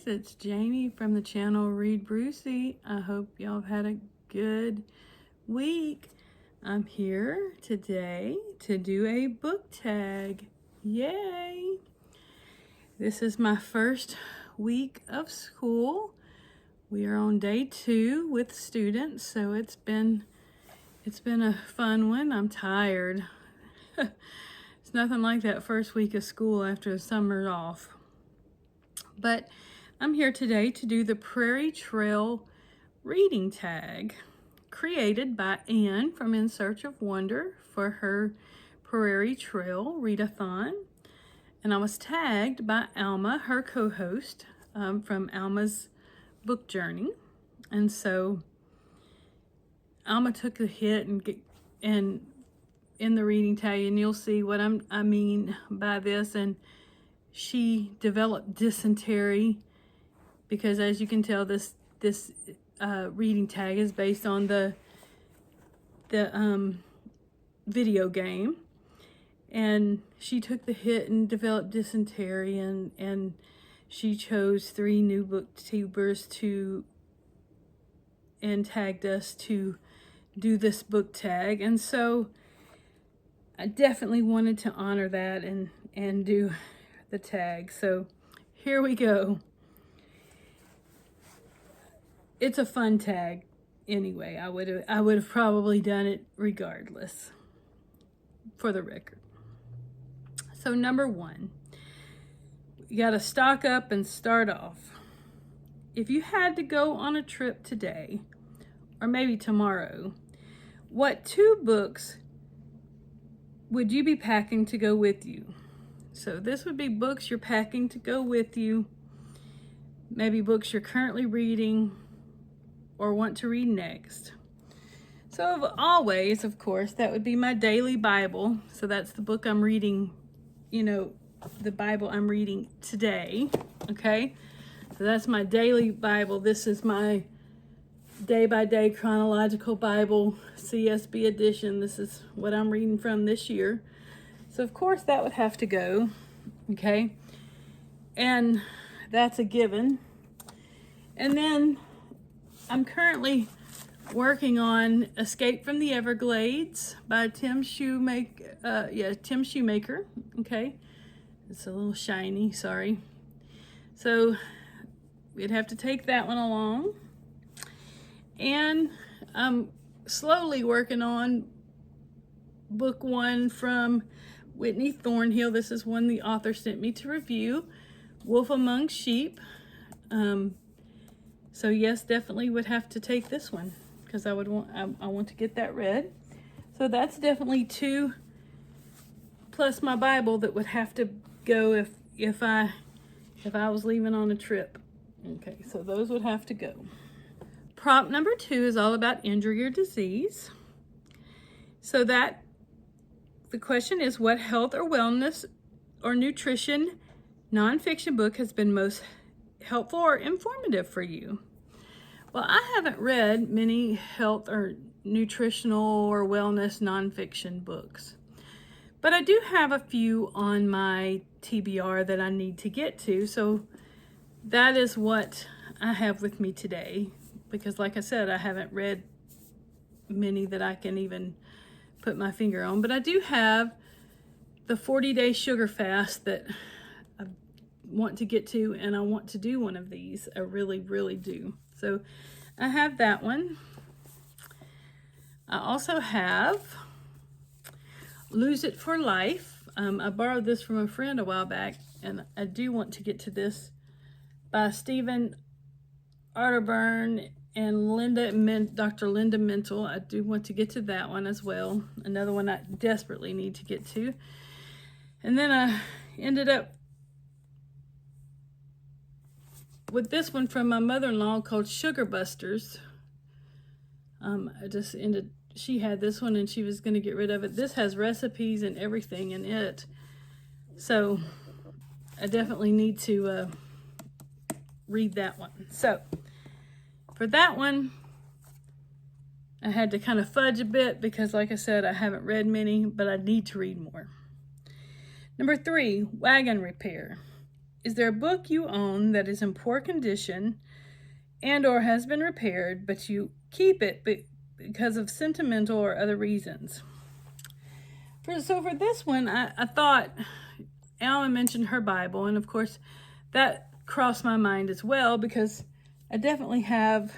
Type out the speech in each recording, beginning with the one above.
it's Jamie from the channel Read Brucey. I hope y'all have had a good week. I'm here today to do a book tag. Yay! This is my first week of school. We are on day 2 with students, so it's been a fun one. I'm tired. It's nothing like that first week of school after the summer off. But I'm here today to do the Prairie Trail reading tag created by Anne from In Search of Wonder for her Prairie Trail readathon. And I was tagged by Alma, her co-host, from Alma's book journey. And so Alma took the hit and in the reading tag, and you'll see what I mean by this. And she developed dysentery because, as you can tell, this reading tag is based on the video game, and she took the hit and developed dysentery, and she chose 3 new booktubers and tagged us to do this book tag. And so I definitely wanted to honor that and do the tag. So here we go. It's a fun tag anyway. I would have probably done it regardless, for the record. So number 1, you got to stock up and start off. If you had to go on a trip today, or maybe tomorrow, what 2 books would you be packing to go with you? So this would be books you're packing to go with you, maybe books you're currently reading or want to read next. So always, of course, that would be my daily Bible. So that's the book I'm reading, the Bible I'm reading today, okay? So that's my daily Bible. This is my day-by-day chronological Bible, CSB edition. This is what I'm reading from this year. So of course that would have to go, okay? And that's a given. And then I'm currently working on Escape from the Everglades by Tim Shoemaker, okay? It's a little shiny, sorry. So we'd have to take that one along. And I'm slowly working on book 1 from Whitni Thornhill. This is one the author sent me to review, Wolf Among Sheep. So yes, definitely would have to take this one because I want to get that read. So that's definitely 2 plus my Bible that would have to go if I was leaving on a trip. Okay, so those would have to go. Prompt number 2 is all about injury or disease. So the question is, what health or wellness or nutrition nonfiction book has been most helpful or informative for you? Well, I haven't read many health or nutritional or wellness nonfiction books, but I do have a few on my TBR that I need to get to. So that is what I have with me today, because like I said, I haven't read many that I can even put my finger on. But I do have the 40-day sugar fast that I want to get to, and I want to do one of these. I really, really do. So I have that one. I also have Lose It for Life. I borrowed this from a friend a while back, and I do want to get to this, by Stephen Arterburn and Dr. Linda Mintle. I do want to get to that one as well. Another one I desperately need to get to. And then I ended up with this one from my mother-in-law called Sugar Busters. She had this one and she was going to get rid of it. This has recipes and everything in it. So I definitely need to read that one. So for that one, I had to kind of fudge a bit because, like I said, I haven't read many, but I need to read more. Number 3, Wagon Repair. Is there a book you own that is in poor condition and or has been repaired, but you keep it because of sentimental or other reasons? So for this one, I thought Alma mentioned her Bible, and of course that crossed my mind as well, because I definitely have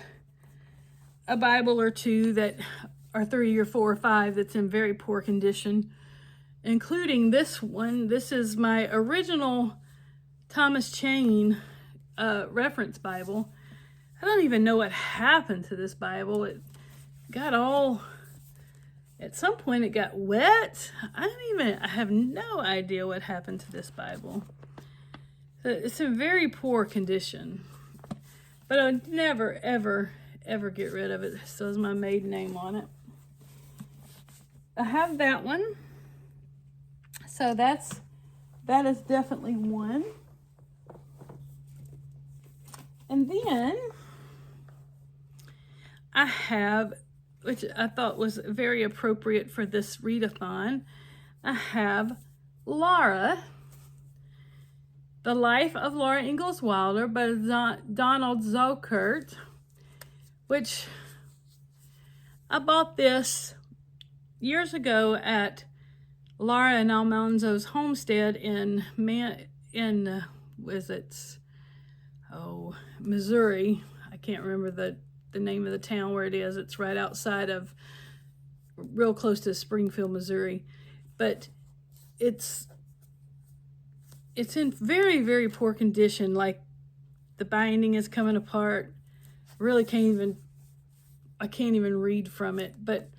a Bible or two that are 3 or 4 or 5 that's in very poor condition, including this one. This is my original Thomas Chain reference Bible. I don't even know what happened to this Bible. It got all, at some point it got wet. I have no idea what happened to this Bible. It's in very poor condition, but I would never, ever, ever get rid of it. It still has my maiden name on it. I have that one. So that is definitely one. And then I have, which I thought was very appropriate for this readathon, I have Laura, The Life of Laura Ingalls Wilder by Donald Zochert, which I bought this years ago at Laura and Almonzo's homestead in Missouri. I can't remember the name of the town where it is. It's right outside of, real close to Springfield, Missouri. But it's in very, very poor condition. Like, the binding is coming apart. Really I can't even read from it, but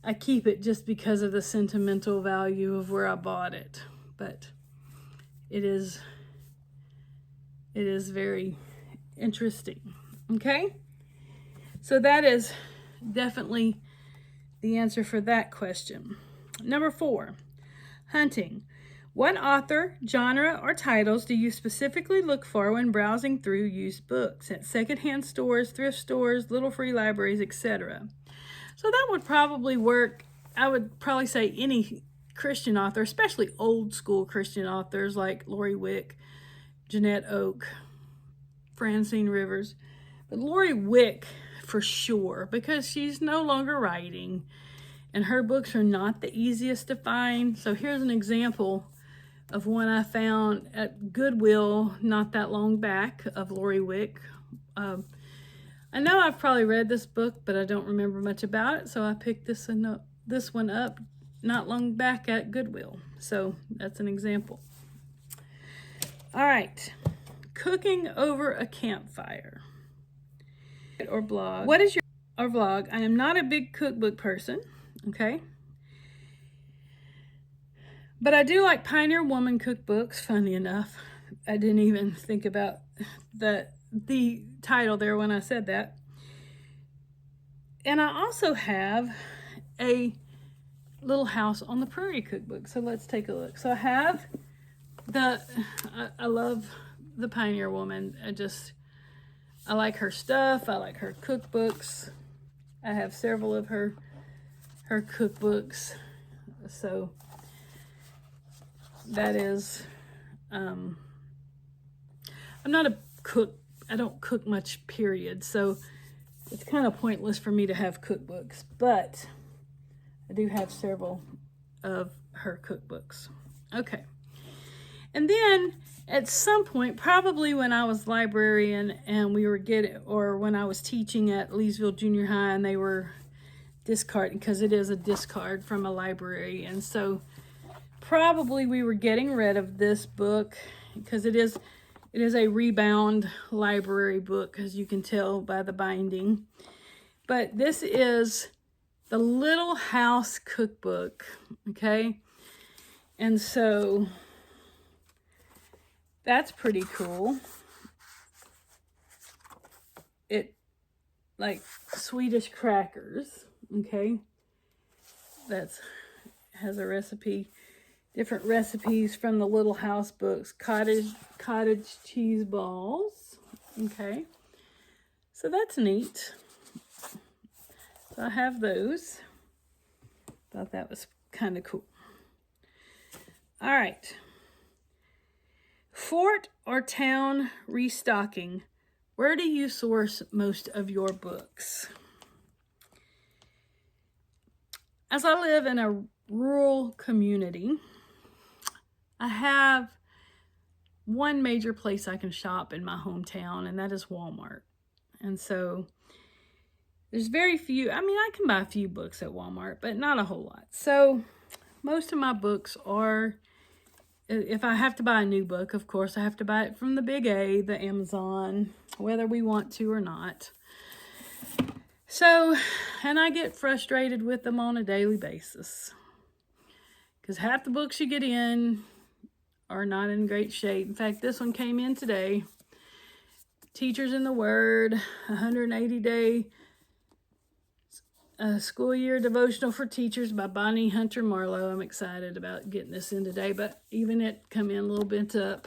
I keep it just because of the sentimental value of where I bought it. But it is very interesting. Okay? So that is definitely the answer for that question. Number 4, hunting. What author, genre, or titles do you specifically look for when browsing through used books at secondhand stores, thrift stores, little free libraries, etc.? So that would probably work. I would probably say any Christian author, especially old school Christian authors like Lori Wick, Jeanette Oak, Francine Rivers. But Lori Wick for sure, because she's no longer writing and her books are not the easiest to find. So here's an example of one I found at Goodwill not that long back of Lori Wick. I know I've probably read this book, but I don't remember much about it, so I picked this one up not long back at Goodwill. So that's an example. All right, cooking over a campfire or blog. What is your vlog? I am not a big cookbook person, okay? But I do like Pioneer Woman cookbooks, funny enough. I didn't even think about the title there when I said that. And I also have a Little House on the Prairie cookbook. So let's take a look. So I have I love the Pioneer Woman. I like her stuff. I like her cookbooks. I have several of her cookbooks. So that is, I'm not a cook. I don't cook much, period. So it's kind of pointless for me to have cookbooks, but I do have several of her cookbooks. Okay. And then at some point, probably when I was librarian and we were or when I was teaching at Leesville Junior High and they were discarding, because it is a discard from a library. And so probably we were getting rid of this book because it is a rebound library book, as you can tell by the binding. But this is the Little House Cookbook, okay? And so that's pretty cool. It, like Swedish crackers, okay? Has a recipe. Different recipes from the Little House books. Cottage cheese balls. Okay. So that's neat. So I have those. Thought that was kind of cool. All right. Fort or town restocking. Where do you source most of your books? As I live in a rural community, I have one major place I can shop in my hometown, and that is Walmart. And so there's very few, I can buy a few books at Walmart, but not a whole lot. So most of my books are, if I have to buy a new book, of course, I have to buy it from the big A, the Amazon, whether we want to or not. So, and I get frustrated with them on a daily basis, because half the books you get in are not in great shape. In fact, this one came in today. Teachers in the Word, 180-day school year devotional for teachers by Bonnie Hunter Marlowe. I'm excited about getting this in today, but even it come in a little bent up.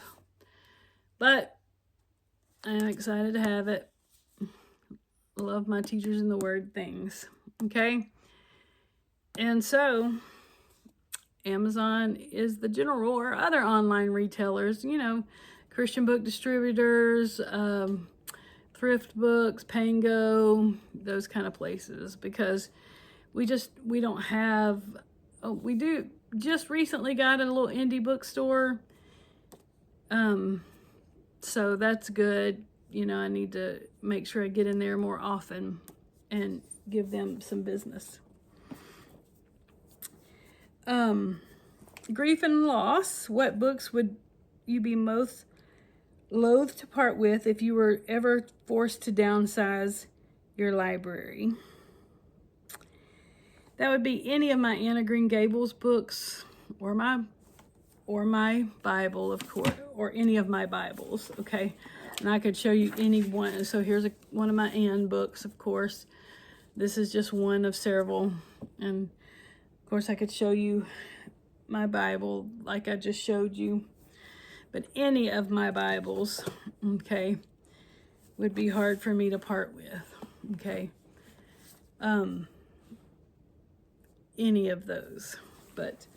But I'm excited to have it. Love my Teachers in the Word things. Okay? And so Amazon is the general, or other online retailers, Christian book distributors, thrift books, Pango, those kind of places, because we don't have, we do just recently got a little indie bookstore. So that's good. I need to make sure I get in there more often and give them some business. Grief and loss. What books would you be most loath to part with if you were ever forced to downsize your library? That would be any of my Anna Green Gables books, or my Bible, of course, or any of my Bibles, okay? And I could show you any one. So here's one of my Anne books, of course. This is just one of several. And of course I could show you my Bible like I just showed you. But any of my Bibles, okay, would be hard for me to part with, okay? Any of those. But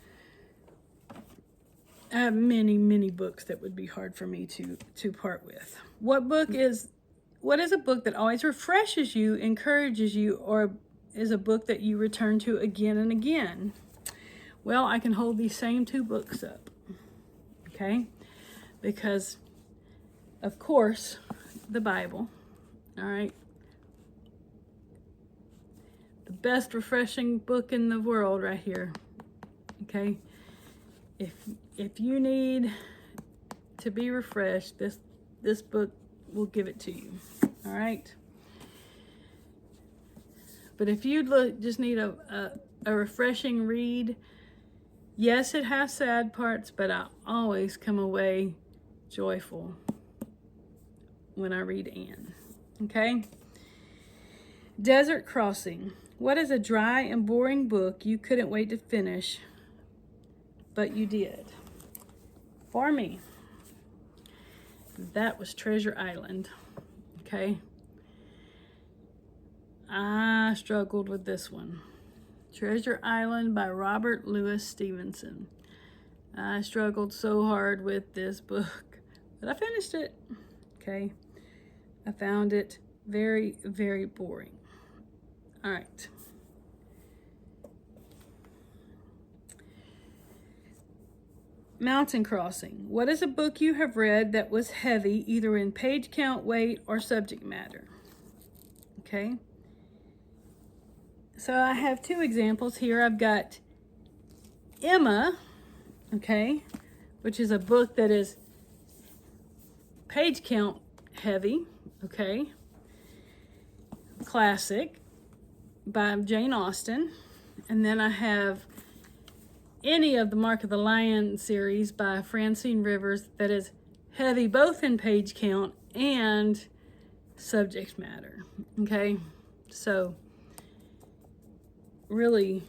I have many, many books that would be hard for me to part with. What is a book that always refreshes you, encourages you, or is a book that you return to again and again? Well, I can hold these same two books up, okay? Because, of course, the Bible, all right? The best refreshing book in the world right here, okay? If you need to be refreshed, this book will give it to you, all right? But if you just need a refreshing read, yes, it has sad parts, but I always come away joyful when I read Anne, okay? Desert Crossing. What is a dry and boring book you couldn't wait to finish, but you did? For me, that was Treasure Island, okay? I struggled with this one. Treasure Island by Robert Louis Stevenson. I struggled so hard with this book, but I finished it, okay? I found it very, very boring. All right. Mountain Crossing. What is a book you have read that was heavy, either in page count, weight, or subject matter? Okay. So I have two examples here. I've got Emma, okay, which is a book that is page count heavy, okay. Classic by Jane Austen. And then I have any of the Mark of the Lion series by Francine Rivers that is heavy both in page count and subject matter, okay? So really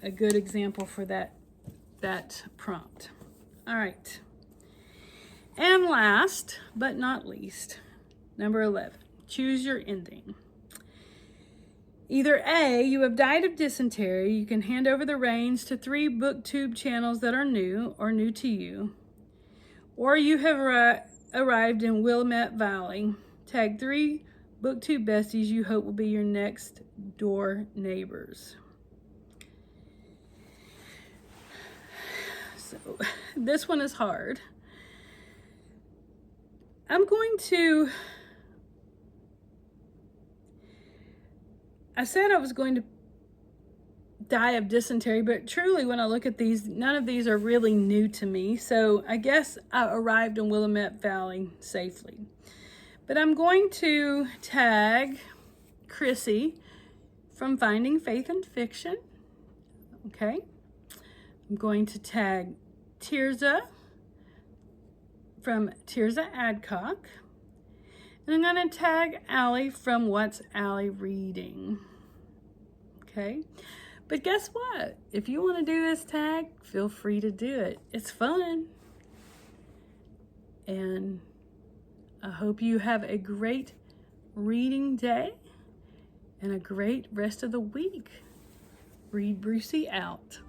a good example for that prompt. All right. And last but not least, number 11, choose your ending. Either A, you have died of dysentery, you can hand over the reins to 3 booktube channels that are new or new to you. or you have arrived in Willamette Valley. Tag 3 BookTube besties you hope will be your next door neighbors. So this one is hard. I said I was going to die of dysentery, but truly when I look at these, none of these are really new to me. So I guess I arrived in Willamette Valley safely. But I'm going to tag Chrissy from Finding Faith in Fiction. Okay. I'm going to tag Tirza from Tirza Adcock. And I'm going to tag Allie from What's Allie Reading. Okay. But guess what? If you want to do this tag, feel free to do it. It's fun. And I hope you have a great reading day and a great rest of the week. Read Brucey out.